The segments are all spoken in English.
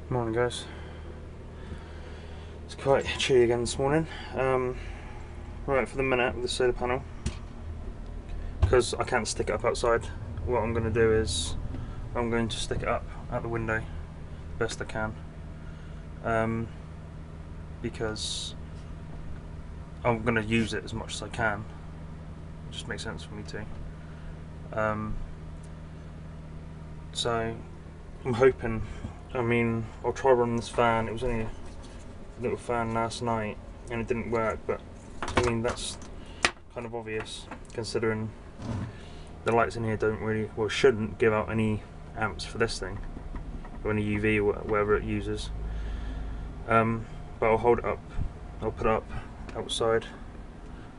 Morning guys. It's quite chilly again this morning. Right, for the minute with the solar panel, because I can't stick it up outside, what I'm going to do is I'm going to stick it up at the window best I can, because I'm going to use it as much as I can. It just makes sense for me to. So I'm hoping, I'll try running this fan. It was only a little fan last night and it didn't work, but that's kind of obvious considering the lights in here don't really, well, shouldn't give out any amps for this thing, or any UV or whatever it uses. But I'll hold it up, I'll put it up outside,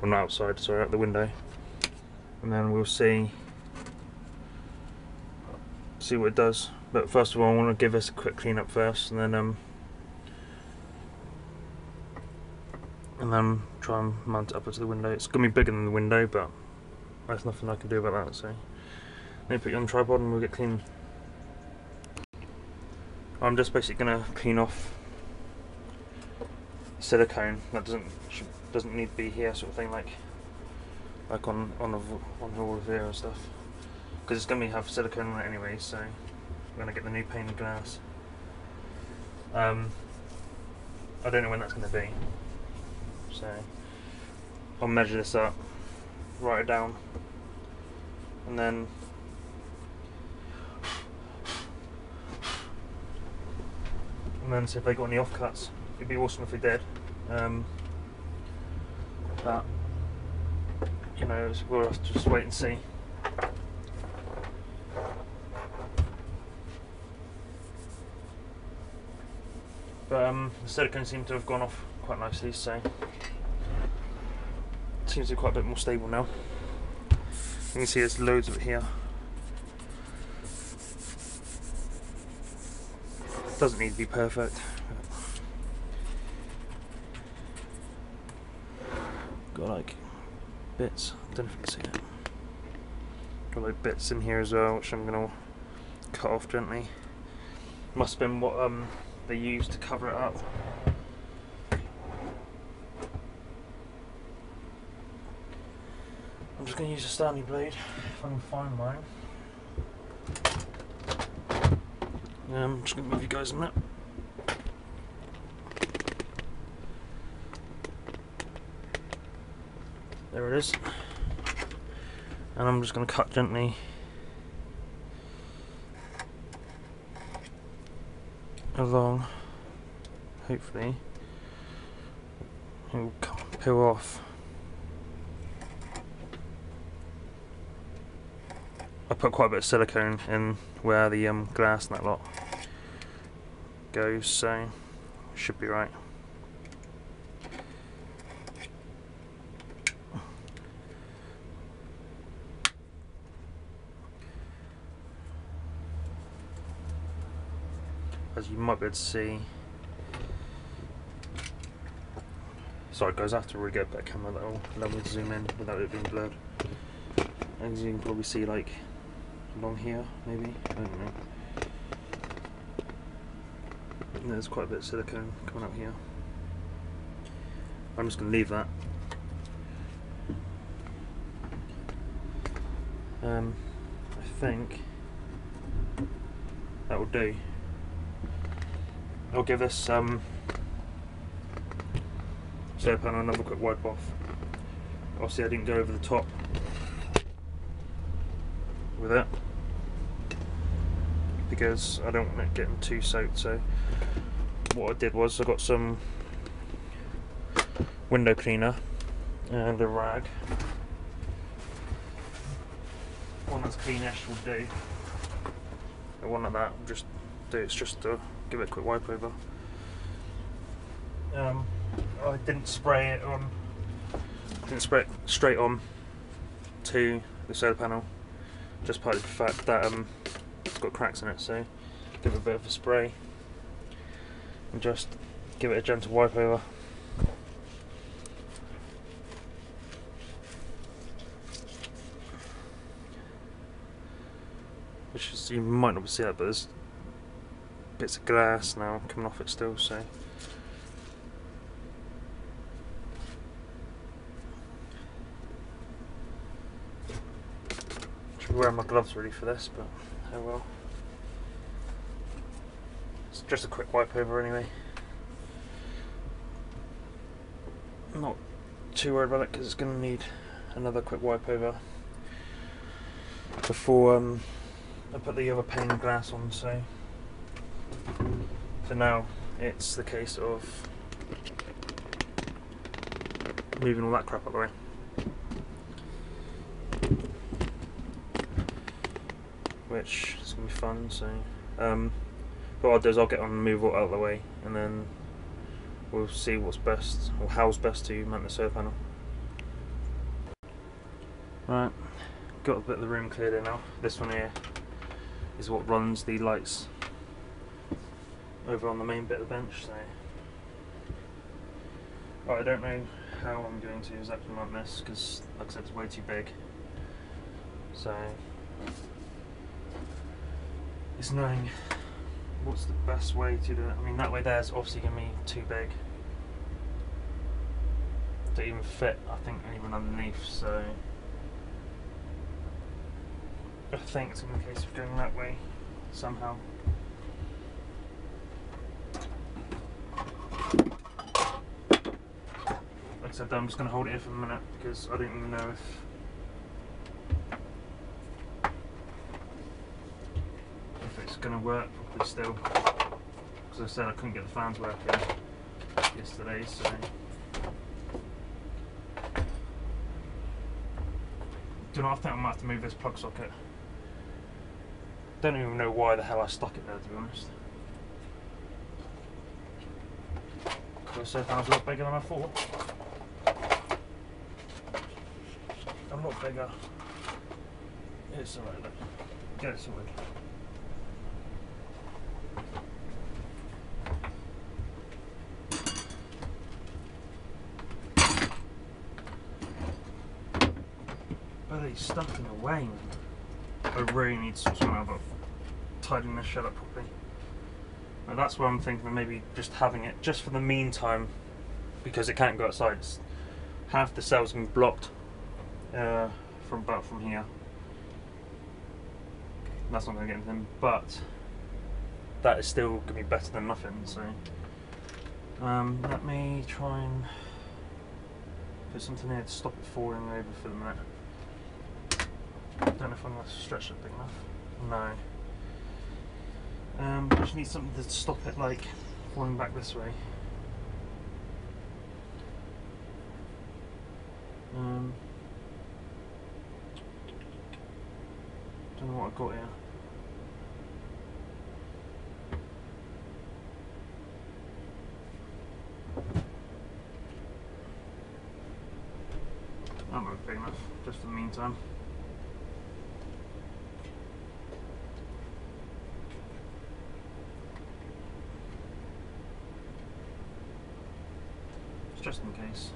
well not outside, sorry, out the window, and then we'll see what it does. But first of all I want to give this a quick clean up first, and then try and mount it up to the window. It's going to be bigger than the window, but there's nothing I can do about that, so let me put you on the tripod and we'll get clean. I'm just basically going to clean off silicone that doesn't need to be here, sort of thing, like on the wall here and stuff, because it's going to have silicone on it anyway, so I'm going to get the new pane of glass. I don't know when that's going to be, so I'll measure this up, write it down, and then see if they got any offcuts. It'd be awesome if they did, but we'll have to just wait and see. But the silicone seemed to have gone off quite nicely, so it seems to be quite a bit more stable now. You can see there's loads of it here. Doesn't need to be perfect. Got like bits, I don't know if you can see it. Got like bits in here as well, which I'm gonna cut off gently. Must have been what they used to cover it up. I'm just going to use a Stanley blade if I can find mine. I'm just going to move you guys a minute. There it is. And I'm just going to cut gently along. Hopefully it will peel off. I put quite a bit of silicone in where the glass and that lot goes, so should be right. As you might be able to see, sorry guys, I have to really get a better camera that will allow me to zoom in without it being blurred. As you can probably see, like along here, maybe, I don't know. And there's quite a bit of silicone coming out here. I'm just going to leave that. I think that will do. I'll give this solar panel another quick wipe off. Obviously I didn't go over the top with it because I don't want it getting too soaked, so what I did was I got some window cleaner and a rag. One that's cleanish will do. The one like that will just do, it's just to give it a quick wipe over. I didn't spray it straight on to the solar panel, just partly for the fact that it's got cracks in it, so give it a bit of a spray and just give it a gentle wipe over. Which is, you might not see that, but there's bits of glass now coming off it still, so. Should be wearing my gloves ready for this, but oh well. It's just a quick wipe over anyway. I'm not too worried about it because it's going to need another quick wipe over before I put the other pane of glass on, so now it's the case of moving all that crap out of the way. Which is going to be fun, so what I'll do is I'll get on and move it out of the way, and then we'll see what's best, or how's best to mount the solar panel. Right, got a bit of the room cleared in now. This one here is what runs the lights over on the main bit of the bench, so right, I don't know how I'm going to exactly mount this because, like I said, it's way too big, so it's knowing what's the best way to do it. I mean, that way there's obviously going to be too big to even fit, I think, even underneath, so I think it's going to be a case of going that way somehow. Like I said, I'm just going to hold it here for a minute because I don't even know if it's going to work properly still. Because I said I couldn't get the fans working yesterday, so. Do you know, I think I might have to move this plug socket. Don't even know why the hell I stuck it there, to be honest. Because the solar panel's a lot bigger than I thought. A lot bigger. It's alright, look. Get it sorted. But it's stuck in the way, man. I really need to sort something out about tidying this shed up properly. Now that's where I'm thinking of maybe just having it just for the meantime, because it can't go outside. Half the cells can be blocked from here. That's not going to get anything, but that is still going to be better than nothing. So let me try and put something here to stop it falling over for the minute. I don't know if I'm going to stretch it big enough. No. I just need something to stop it, like, falling back this way. Don't know what I've got here. That might be big enough, just for the meantime. Just in case,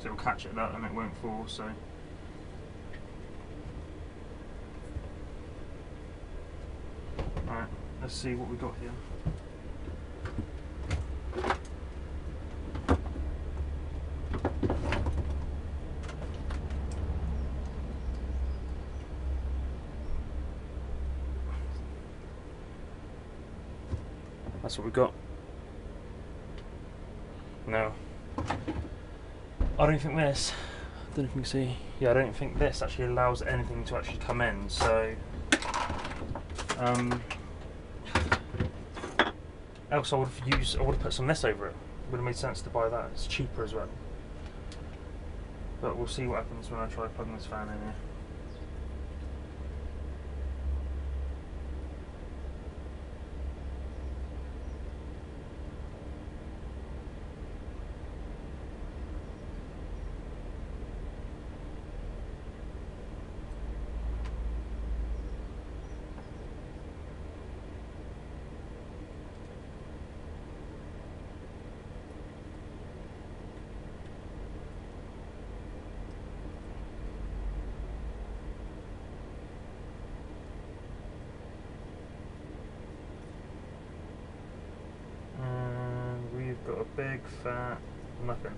so it'll catch it that and it won't fall. So alright, let's see what we got here. That's what we got. No. I don't think this, I don't know if you can see, yeah, I don't think this actually allows anything to actually come in, so else I would have put some of this over it. Would have made sense to buy that, it's cheaper as well. But we'll see what happens when I try plugging this fan in here. got a big fat nothing.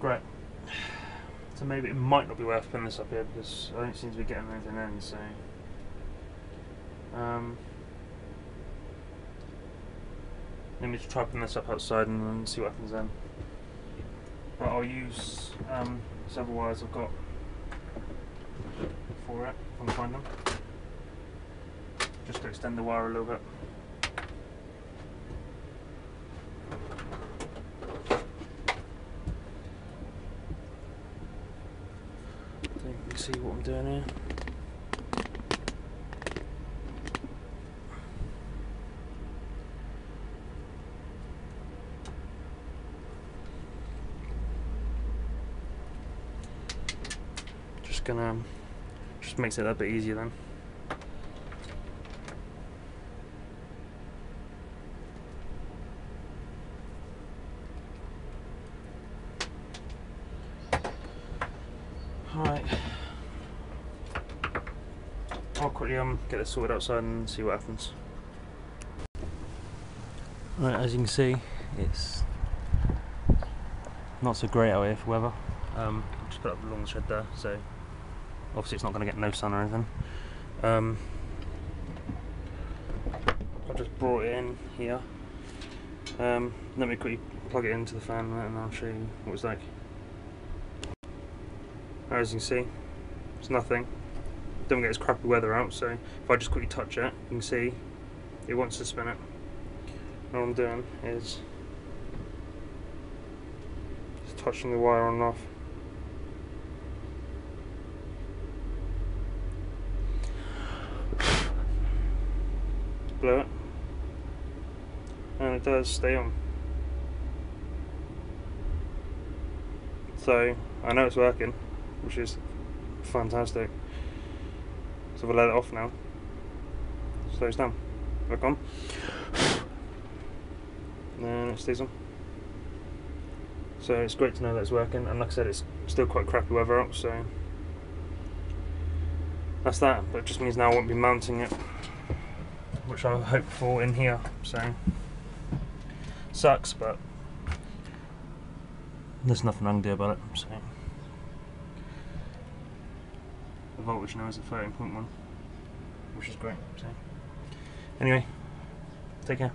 Great. So maybe it might not be worth putting this up here because I don't seem to be getting anything in, so let me just try putting this up outside and then see what happens then. But I'll use several wires I've got for it, if I can find them, just to extend the wire a little bit. So you can see what I'm doing here. Just makes it a bit easier then. Alright, I'll quickly get this sorted outside and see what happens. Right, as you can see, it's not so great out here for weather. Just put up along the shed there, so obviously it's not going to get no sun or anything. I just brought it in here. Let me quickly plug it into the fan and I'll show you what it's like. As you can see, it's nothing. Don't get this crappy weather out, so if I just quickly touch it, you can see it wants to spin it. And all I'm doing is just touching the wire on and off. Blow it, and it does stay on. So I know it's working, which is fantastic. So if I let it off now, it slows down. Back on, and it stays on. So it's great to know that it's working, and like I said, it's still quite crappy weather out, so that's that. But it just means now I won't be mounting it, which I hope for in here, so sucks, but there's nothing I can do about it. So the voltage now is at 13.1, which is great. So anyway, take care.